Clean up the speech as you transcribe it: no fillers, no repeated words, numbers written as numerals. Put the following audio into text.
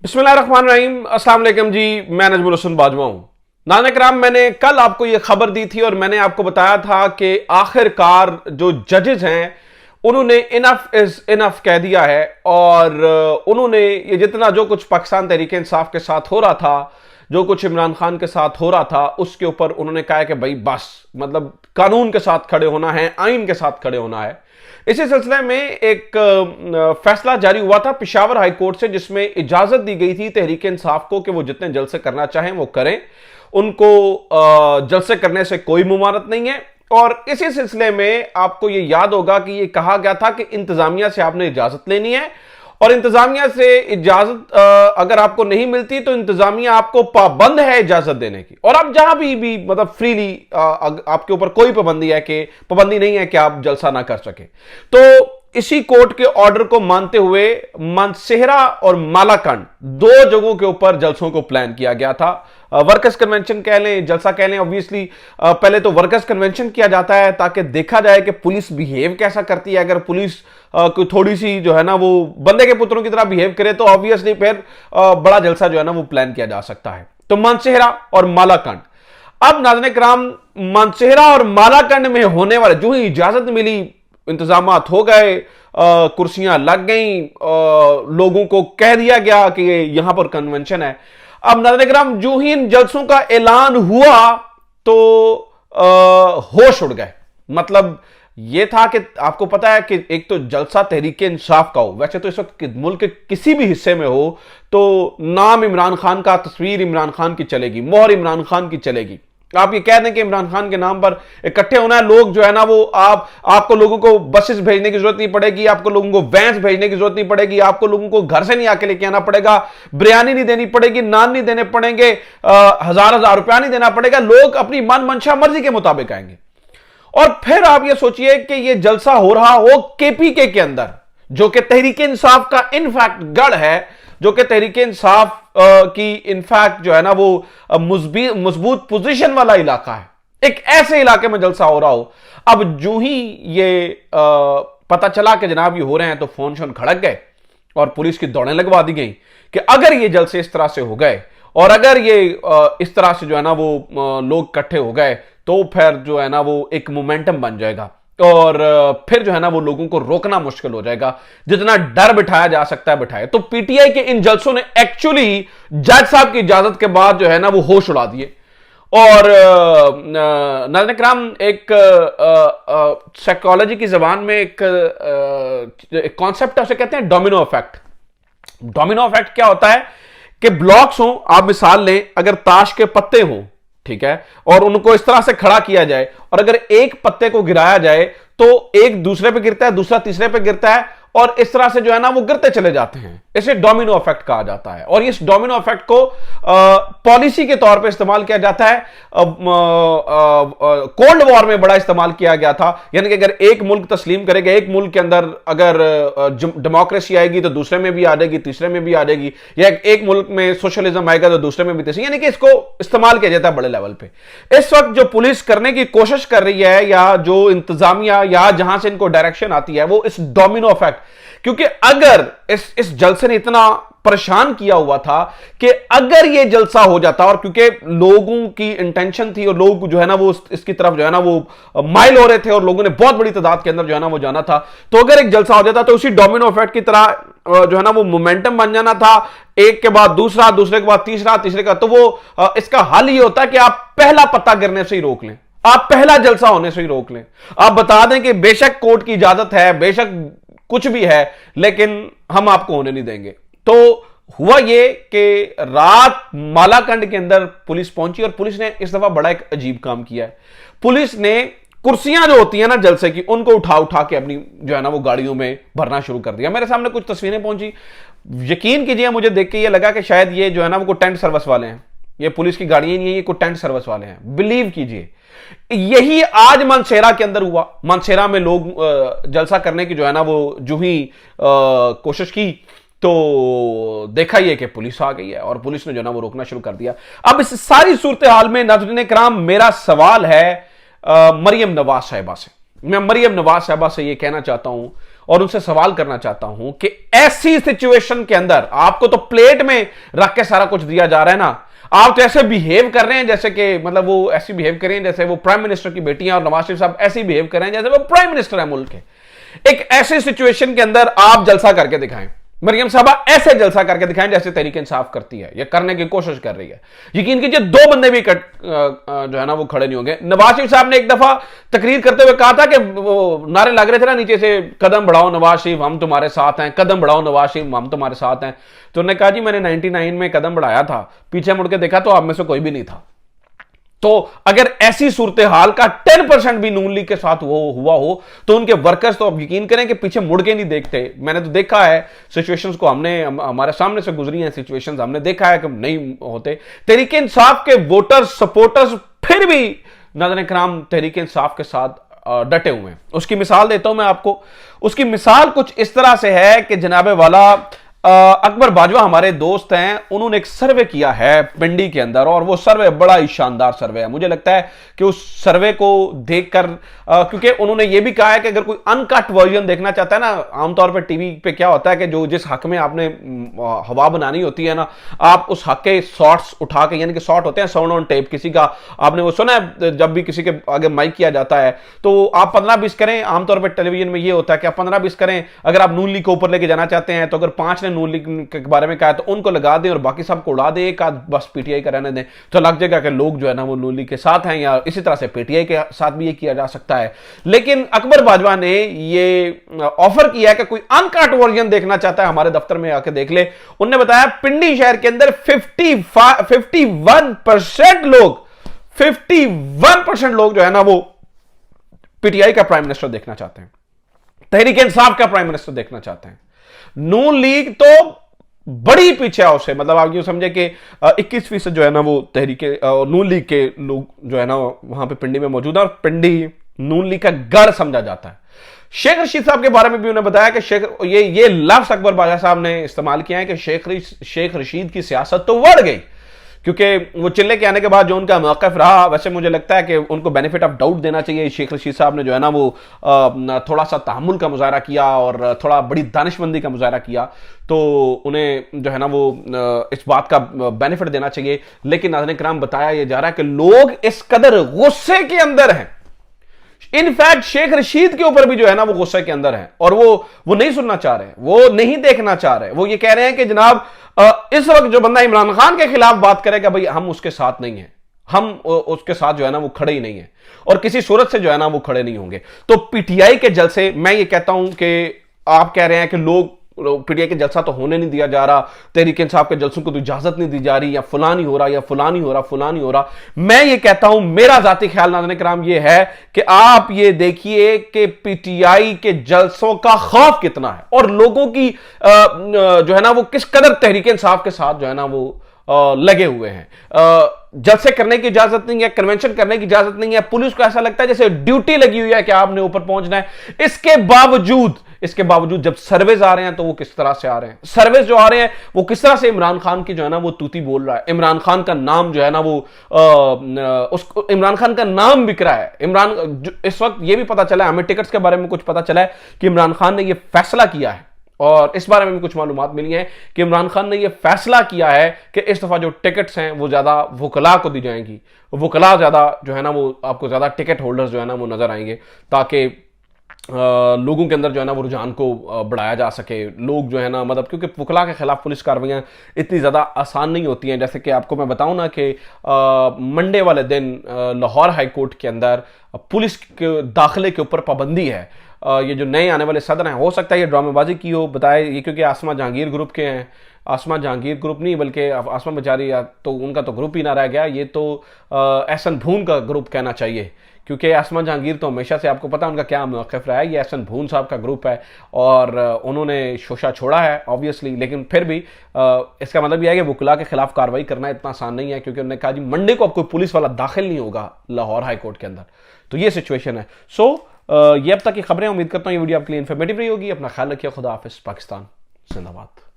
बिस्मिल्लाहिर्रहमानिर्रहीम। अस्सलाम वालेकुम जी, मैं नजमुल हसन बाजवा हूं। नाज़रीन किराम, मैंने कल आपको यह खबर दी थी और मैंने आपको बताया था कि आखिरकार जो जजेस हैं उन्होंने इनफ इज इनफ कह दिया है और उन्होंने ये जितना जो कुछ पाकिस्तान तहरीक इंसाफ के साथ हो रहा था, जो कुछ इमरान खान के साथ हो रहा था, उसके ऊपर उन्होंने कहा कि भाई बस, मतलब कानून के साथ खड़े होना है, आइन के साथ खड़े होना है। इसी सिलसिले में एक फैसला जारी हुआ था पेशावर हाई कोर्ट से, जिसमें इजाजत दी गई थी तहरीक इंसाफ को कि वो जितने जलसे करना चाहें वो करें, उनको जलसे करने से कोई मुमानत नहीं है। और इसी सिलसिले में आपको ये याद होगा कि ये कहा गया था कि इंतजामिया से आपने इजाजत लेनी है और इंतजामिया से इजाजत अगर आपको नहीं मिलती तो इंतजामिया आपको पाबंद है इजाजत देने की। और आप जहां भी मतलब फ्रीली आपके ऊपर कोई पाबंदी नहीं है कि आप जलसा ना कर सके। तो इसी कोर्ट के ऑर्डर को मानते हुए मानसेहरा और मालाकंड दो जगहों के ऊपर जलसों को प्लान किया गया था। वर्कर्स कन्वेंशन कह लें, जलसा कह लें, ऑब्वियसली पहले तो वर्कर्स कन्वेंशन किया जाता है ताकि देखा जाए कि पुलिस बिहेव कैसा करती है। अगर पुलिस कोई थोड़ी सी जो है ना वो बंदे के पुत्रों की तरह बिहेव करे तो ऑब्वियसली फिर बड़ा जलसा जो है ना वो प्लान किया जा सकता है। तो मानसेहरा और मालाकंड, अब नाज़रीन किराम, मानसेहरा और मालाकंड में होने वाले जो ही इजाजत मिली, इंतजामात हो गए, कुर्सियां लग गई, लोगों को कह दिया गया कि यहां पर कन्वेंशन है। अब नाज़रीन किराम, जो ही इन जलसों का ऐलान हुआ तो होश उड़ गए। मतलब यह था कि आपको पता है कि एक तो जलसा तहरीक इंसाफ का हो, वैसे तो इस वक्त मुल्क के किसी भी हिस्से में हो तो नाम इमरान खान का, तस्वीर इमरान खान की चलेगी, मोहर इमरान खान की चलेगी। आप ये कह दें कि इमरान खान के नाम पर इकट्ठे होना है, लोग जो है ना वो आपको लोगों को बसेस भेजने की जरूरत नहीं पड़ेगी, आपको लोगों को वैन्स भेजने की जरूरत नहीं पड़ेगी, आपको लोगों को घर से नहीं आके लेके आना पड़ेगा, बिरयानी नहीं देनी पड़ेगी, नान नहीं देने पड़ेंगे, हजार हजार रुपया नहीं देना पड़ेगा, लोग अपनी मन मंशा मर्जी के मुताबिक आएंगे। और फिर आप ये सोचिए कि ये जलसा हो रहा हो केपीके के अंदर, जो कि तहरीक इंसाफ का इनफैक्ट गढ़ है, जो कि तहरीक इंसाफ की इनफैक्ट जो है ना वो मजबूत पोजीशन वाला इलाका है। एक ऐसे इलाके में जलसा हो रहा हो, अब जो ही ये पता चला कि जनाब ये हो रहे हैं तो फोन शोन खड़क गए और पुलिस की दौड़ें लगवा दी गई कि अगर ये जलसे इस तरह से हो गए और अगर ये इस तरह से जो है ना वो लोग इकट्ठे हो गए तो फिर जो है ना वो एक मोमेंटम बन जाएगा और फिर जो है ना वो लोगों को रोकना मुश्किल हो जाएगा। जितना डर बिठाया जा सकता है बिठाए। तो पीटीआई के इन जलसों ने एक्चुअली जज साहब की इजाजत के बाद जो है ना वो होश उड़ा दिए। और नाज़रीन किराम, एक साइकोलॉजी की जबान में एक कॉन्सेप्ट है, उसे कहते हैं डोमिनो इफेक्ट। डोमिनो इफेक्ट क्या होता है कि ब्लॉक्स हो, आप मिसाल लें, अगर ताश के पत्ते हों, ठीक है, और उनको इस तरह से खड़ा किया जाए और अगर एक पत्ते को गिराया जाए तो एक दूसरे पे गिरता है, दूसरा तीसरे पे गिरता है और इस तरह से जो है ना वो गिरते चले जाते हैं। इसे डोमिनो इफेक्ट कहा जाता है और इस डोमिनो इफेक्ट को पॉलिसी के तौर पे इस्तेमाल किया जाता है। कोल्ड वॉर में बड़ा इस्तेमाल किया गया था, यानी कि अगर एक मुल्क तस्लीम करेगा, एक मुल्क के अंदर अगर डेमोक्रेसी आएगी तो दूसरे में भी आ जाएगी, तीसरे में भी आ जाएगी, या एक मुल्क में सोशलिज्म आएगा तो दूसरे में भी तीसरे, यानी कि इसको इस्तेमाल किया जाता है बड़े लेवल पे। इस वक्त जो पुलिस करने की कोशिश कर रही है या जो इंतजामिया या जहां से इनको डायरेक्शन आती है वो इस डोमिनो इफेक्ट, क्योंकि अगर इस जलसे ने इतना परेशान किया हुआ था कि अगर यह जलसा हो जाता, और क्योंकि लोगों की इंटेंशन थी और लोग जो है ना वो इसकी तरफ जो है ना वो माइल हो रहे थे और लोगों ने बहुत बड़ी तादाद के अंदर जो है ना वो जाना था, तो अगर एक जलसा हो जाता तो उसी डोमिनो इफेक्ट की तरह जो है ना वो मोमेंटम बन जाना था, एक के बाद दूसरा, दूसरे के बाद तीसरा, तीसरे का। तो वो इसका हल ये होता है कि आप पहला पत्ता गिरने से ही रोक लें, आप पहला जलसा होने से ही रोक लें। आप बता दें कि बेशक कोर्ट की इजाजत है, बेशक कुछ भी है, लेकिन हम आपको होने नहीं देंगे। तो हुआ ये कि रात मालाकंड के अंदर पुलिस पहुंची और पुलिस ने इस दफा बड़ा एक अजीब काम किया है। पुलिस ने कुर्सियां जो होती है ना जलसे की, उनको उठा उठा के अपनी जो है ना वो गाड़ियों में भरना शुरू कर दिया। मेरे सामने कुछ तस्वीरें पहुंची, यकीन कीजिए मुझे देख के ये लगा कि शायद ये जो है ना वो टेंट सर्विस वाले हैं, ये पुलिस की गाड़ियां नहीं है, ये कोई टेंट सर्विस वाले हैं। बिलीव कीजिए यही आज मानसेहरा के अंदर हुआ। मानसेहरा में लोग जलसा करने की जो है ना वो जो ही कोशिश की तो देखा यह कि पुलिस आ गई है और पुलिस ने जो ना वो रोकना शुरू कर दिया। अब इस सारी सूरत हाल में नाज़रीन किराम, मेरा सवाल है मरियम नवाज साहिबा से। मैं मरियम नवाज साहिबा से यह कहना चाहता हूं, और उनसे सवाल करना चाहता हूं कि ऐसी सिचुएशन के अंदर आपको तो प्लेट में रख के सारा कुछ दिया जा रहा है ना, आप तो ऐसे बिहेव कर रहे हैं जैसे कि मतलब वो ऐसी बिहेव कर रहे हैं जैसे वो प्राइम मिनिस्टर की बेटियां और नवाज शरीफ साहब ऐसे बिहेव कर रहे हैं जैसे वो प्राइम मिनिस्टर है मुल्क के। एक ऐसी सिचुएशन के अंदर आप जलसा करके दिखाएं, मरियम साहबा ऐसे जलसा करके दिखाएं जैसे तहरीक इंसाफ करती है या करने की कोशिश कर रही है। यकीन कीजिए दो बंदे भी जो है ना वो खड़े नहीं होंगे। नवाज शरीफ साहब ने एक दफा तकरीर करते हुए कहा था कि वो नारे लग रहे थे ना नीचे से, कदम बढ़ाओ नवाज शरीफ हम तुम्हारे साथ हैं, कदम बढ़ाओ नवाज शरीफ हम तुम्हारे साथ हैं। तो उन्होंने कहा जी मैंने 99 में कदम बढ़ाया था, पीछे मुड़ के देखा तो आप में से कोई भी नहीं था। तो अगर ऐसी सूरत हाल का 10% भी नून लीग के साथ वो हुआ हो तो उनके वर्कर्स तो अब यकीन करें कि पीछे मुड़ के नहीं देखते। मैंने तो देखा है सिचुएशंस को, हमने हमारे सामने से गुजरी हैं सिचुएशंस, हमने देखा है कि नहीं होते। तहरीक इंसाफ के वोटर्स सपोर्टर्स फिर भी नाज़रीन किराम तहरीक इंसाफ के साथ डटे हुए हैं। उसकी मिसाल देता हूं मैं आपको। उसकी मिसाल कुछ इस तरह से है कि जनाबे वाला अकबर बाजवा हमारे दोस्त हैं, उन्होंने एक सर्वे किया है पिंडी के अंदर और वो सर्वे बड़ा ही शानदार सर्वे है। मुझे लगता है कि उस सर्वे को देखकर क्योंकि उन्होंने ये भी कहा है कि अगर कोई अनकट वर्जन देखना चाहता है ना, आमतौर पर टीवी पे क्या होता है कि जो जिस हक में आपने हवा बनानी होती है ना, आप उस हक के शॉर्ट्स उठा के, यानी कि शॉर्ट होते हैं साउंड ऑन टेप, किसी का आपने वो सुना है जब भी किसी के आगे माइक किया जाता है तो आप 15-20 करें। आमतौर पर टेलीविजन में ये होता है कि आप 15-20 करें। अगर आप नून लीग को ऊपर लेके जाना चाहते हैं तो अगर 5 ने नून लीग के बारे में कहा तो उनको लगा दें और बाकी सबको उड़ा दें, एक आध बस पीटीआई का रहने दें, तो लग जाएगा कि लोग जो है ना वो नून लीग के साथ हैं। या इसी तरह से पीटीआई के साथ भी ये किया जा सकता है। लेकिन अकबर बाजवा ने ये ऑफर किया है कि कोई अनकट वर्जन देखना चाहता है हमारे दफ्तर में आके देख ले। उन्होंने बताया पिंडी शहर के अंदर 51% लोग जो है ना वो पीटीआई का प्राइम मिनिस्टर देखना चाहते हैं, तहरीक इंसाफ का प्राइम मिनिस्टर देखना चाहते हैं। नून लीग तो बड़ी पीछे है उससे, मतलब आप यूं समझे कि 21% जो है ना वो तहरीक नून लीग के लोग जो है ना वहां पे पिंडी में मौजूद है और पिंडी नून लीग का गढ़ समझा जाता है। शेख रशीद साहब के बारे में भी उन्होंने बताया कि ये लफ्ज अकबर बाजा साहब ने इस्तेमाल किया है कि शेख रशीद की सियासत तो बढ़ गई, क्योंकि वो चिल्ले के आने के बाद जो उनका मौक़िफ़ रहा, वैसे मुझे लगता है कि उनको बेनिफिट ऑफ डाउट देना चाहिए। शेख रशीद साहब ने जो है ना वो थोड़ा सा तहम्मुल का मुजाहरा किया और थोड़ा बड़ी दानिशमंदी का मुजाहरा किया, तो उन्हें जो है ना वो इस बात का बेनिफिट देना चाहिए। लेकिन नाज़रीन किराम बताया यह जा रहा है कि लोग इस कदर गुस्से के अंदर हैं, इनफैक्ट शेख रशीद के ऊपर भी जो है ना वो गुस्से के अंदर है और वो नहीं सुनना चाह रहे, वो नहीं देखना चाह रहे। वो ये कह रहे हैं कि जनाब इस वक्त जो बंदा इमरान खान के खिलाफ बात करेगा भाई हम उसके साथ नहीं हैं, हम उसके साथ जो है ना वो खड़े ही नहीं है और किसी सूरत से जो है ना वो खड़े नहीं होंगे। तो पीटीआई के जलसे, मैं ये कहता हूं कि आप कह रहे हैं कि लोग पीटीआई के जलसा तो होने नहीं दिया जा रहा, तहरीक इंसाफ के जलसों को तो इजाजत नहीं दी जा रही, या फलानी हो रहा, या फलानी हो रहा, फलानी हो रहा। मैं ये कहता हूं, मेरा जाती ख्याल नाज़रीन किराम ये है कि आप ये देखिए कि पीटीआई के जलसों का खौफ कितना है और लोगों की जो है ना वो किस कदर तहरीक इंसाफ के साथ जो है ना वो लगे हुए हैं। जलसे करने की इजाजत नहीं है, कन्वेंशन करने की इजाजत नहीं है, पुलिस को ऐसा लगता है जैसे ड्यूटी लगी हुई है कि आपने ऊपर पहुंचना है। इसके बावजूद जब सर्वेज आ रहे हैं तो वो किस तरह से आ रहे हैं, सर्वेज जो आ रहे हैं वो किस तरह से इमरान खान की जो है ना वो तूती बोल रहा है, इमरान खान का नाम जो है ना वो उसको इमरान खान का नाम बिक रहा है। इस वक्त ये भी पता चला है, हमें टिकट्स के बारे में कुछ पता चला है कि इमरान खान ने ये फैसला किया है और इस बारे में भी कुछ मालूमात मिली है कि इमरान खान ने यह फैसला किया है कि इस दफा जो टिकट्स हैं वो ज्यादा वकला को दी जाएंगी, वकला ज्यादा जो है ना वो आपको ज्यादा टिकट होल्डर्स जो है ना वो नजर आएंगे, ताकि लोगों के अंदर जो है ना वो रुझान को बढ़ाया जा सके। लोग जो है ना मतलब क्योंकि वकला के खिलाफ पुलिस कार्रवाइयाँ इतनी ज़्यादा आसान नहीं होती हैं। जैसे कि आपको मैं बताऊं ना कि मंडे वाले दिन लाहौर हाई कोर्ट के अंदर पुलिस के दाखिले के ऊपर पाबंदी है। ये जो नए आने वाले सदर हैं, हो सकता है ये ड्रामेबाजी की हो, बताए ये क्योंकि आसमा जहांगीर ग्रुप के हैं, आसमा जहांगीर ग्रुप नहीं बल्कि आसमा बेचारी तो उनका तो ग्रुप ही ना रह गया, ये तो एहसन भून का ग्रुप कहना चाहिए, क्योंकि आसमा जहांगीर तो हमेशा से आपको पता है उनका क्या मौक़िफ़ रहा है। ये एहसन भून साहब का ग्रुप है और उन्होंने शोशा छोड़ा है ऑब्वियसली, लेकिन फिर भी इसका मतलब यह है कि वकला के खिलाफ कार्रवाई करना इतना आसान नहीं है, क्योंकि उन्होंने कहा जी मंडे को अब कोई पुलिस वाला दाखिल नहीं होगा लाहौर हाई कोर्ट के अंदर। तो ये सिचुएशन है। सो ये अब तक की खबरें, उम्मीद करता हूँ ये वीडियो आपके लिए इन्फॉर्मेटिव रही होगी। अपना ख्याल रखिए, खुदा हाफिज़, पाकिस्तान जिंदाबाद।